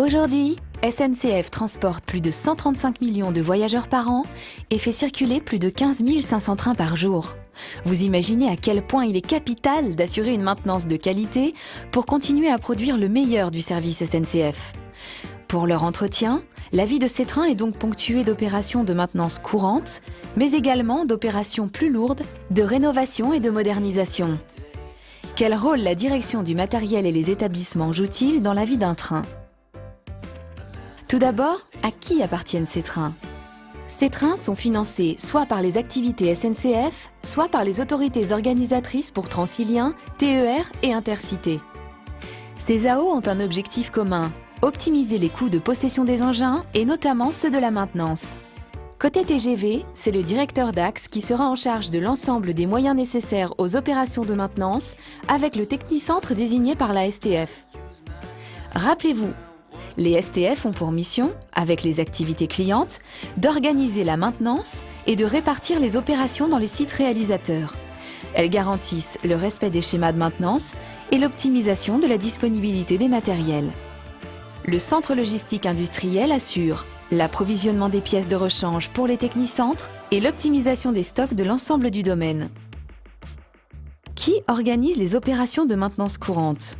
Aujourd'hui, SNCF transporte plus de 135 millions de voyageurs par an et fait circuler plus de 15 500 trains par jour. Vous imaginez à quel point il est capital d'assurer une maintenance de qualité pour continuer à produire le meilleur du service SNCF. Pour leur entretien, la vie de ces trains est donc ponctuée d'opérations de maintenance courantes, mais également d'opérations plus lourdes, de rénovation et de modernisation. Quel rôle la direction du matériel et les établissements jouent-ils dans la vie d'un train ? Tout d'abord, à qui appartiennent ces trains ? Ces trains sont financés soit par les activités SNCF, soit par les autorités organisatrices pour Transilien, TER et Intercités. Ces AO ont un objectif commun, optimiser les coûts de possession des engins et notamment ceux de la maintenance. Côté TGV, c'est le directeur d'axe qui sera en charge de l'ensemble des moyens nécessaires aux opérations de maintenance avec le technicentre désigné par la STF. Rappelez-vous, les STF ont pour mission, avec les activités clientes, d'organiser la maintenance et de répartir les opérations dans les sites réalisateurs. Elles garantissent le respect des schémas de maintenance et l'optimisation de la disponibilité des matériels. Le centre logistique industriel assure l'approvisionnement des pièces de rechange pour les technicentres et l'optimisation des stocks de l'ensemble du domaine. Qui organise les opérations de maintenance courantes ?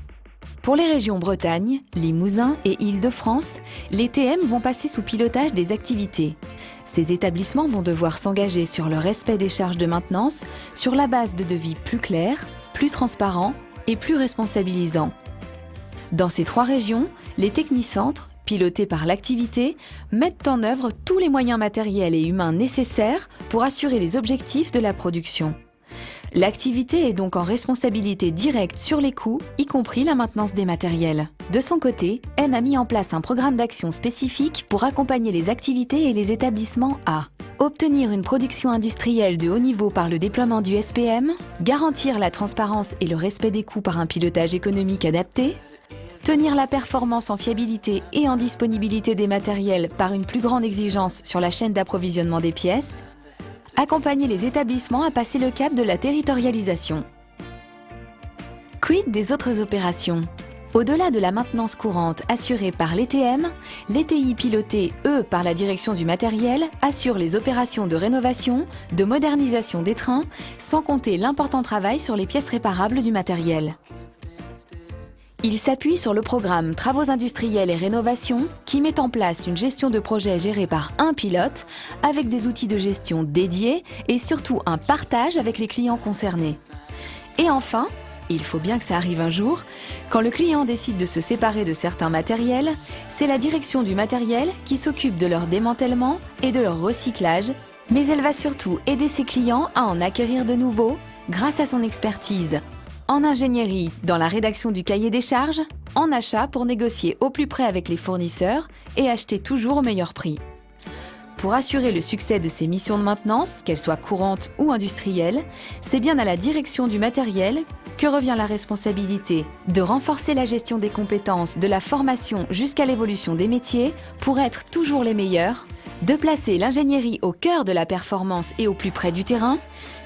Pour les régions Bretagne, Limousin et Île-de-France, les TM vont passer sous pilotage des activités. Ces établissements vont devoir s'engager sur le respect des charges de maintenance sur la base de devis plus clairs, plus transparents et plus responsabilisants. Dans ces trois régions, les technicentres, pilotés par l'activité, mettent en œuvre tous les moyens matériels et humains nécessaires pour assurer les objectifs de la production. L'activité est donc en responsabilité directe sur les coûts, y compris la maintenance des matériels. De son côté, M a mis en place un programme d'action spécifique pour accompagner les activités et les établissements à obtenir une production industrielle de haut niveau par le déploiement du SPM, garantir la transparence et le respect des coûts par un pilotage économique adapté, tenir la performance en fiabilité et en disponibilité des matériels par une plus grande exigence sur la chaîne d'approvisionnement des pièces, accompagner les établissements à passer le cap de la territorialisation. Quid des autres opérations ? Au-delà de la maintenance courante assurée par l'ETM, les TI pilotés, eux, par la direction du matériel, assurent les opérations de rénovation, de modernisation des trains, sans compter l'important travail sur les pièces réparables du matériel. Il s'appuie sur le programme Travaux industriels et rénovation qui met en place une gestion de projet gérée par un pilote avec des outils de gestion dédiés et surtout un partage avec les clients concernés. Et enfin, il faut bien que ça arrive un jour, quand le client décide de se séparer de certains matériels, c'est la direction du matériel qui s'occupe de leur démantèlement et de leur recyclage, mais elle va surtout aider ses clients à en acquérir de nouveaux grâce à son expertise. En ingénierie, dans la rédaction du cahier des charges, en achat pour négocier au plus près avec les fournisseurs et acheter toujours au meilleur prix. Pour assurer le succès de ces missions de maintenance, qu'elles soient courantes ou industrielles, c'est bien à la direction du matériel que revient la responsabilité de renforcer la gestion des compétences, de la formation jusqu'à l'évolution des métiers pour être toujours les meilleurs, de placer l'ingénierie au cœur de la performance et au plus près du terrain,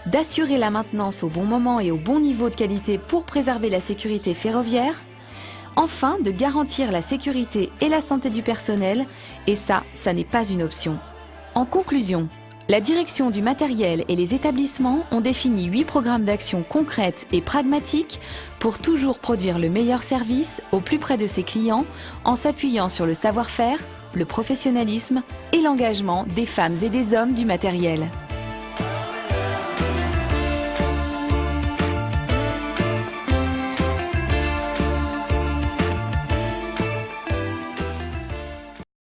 d'assurer la maintenance au bon moment et au bon niveau de qualité pour préserver la sécurité ferroviaire, enfin de garantir la sécurité et la santé du personnel, et ça n'est pas une option. En conclusion, la direction du matériel et les établissements ont défini 8 programmes d'action concrètes et pragmatiques pour toujours produire le meilleur service au plus près de ses clients en s'appuyant sur le savoir-faire, le professionnalisme et l'engagement des femmes et des hommes du matériel.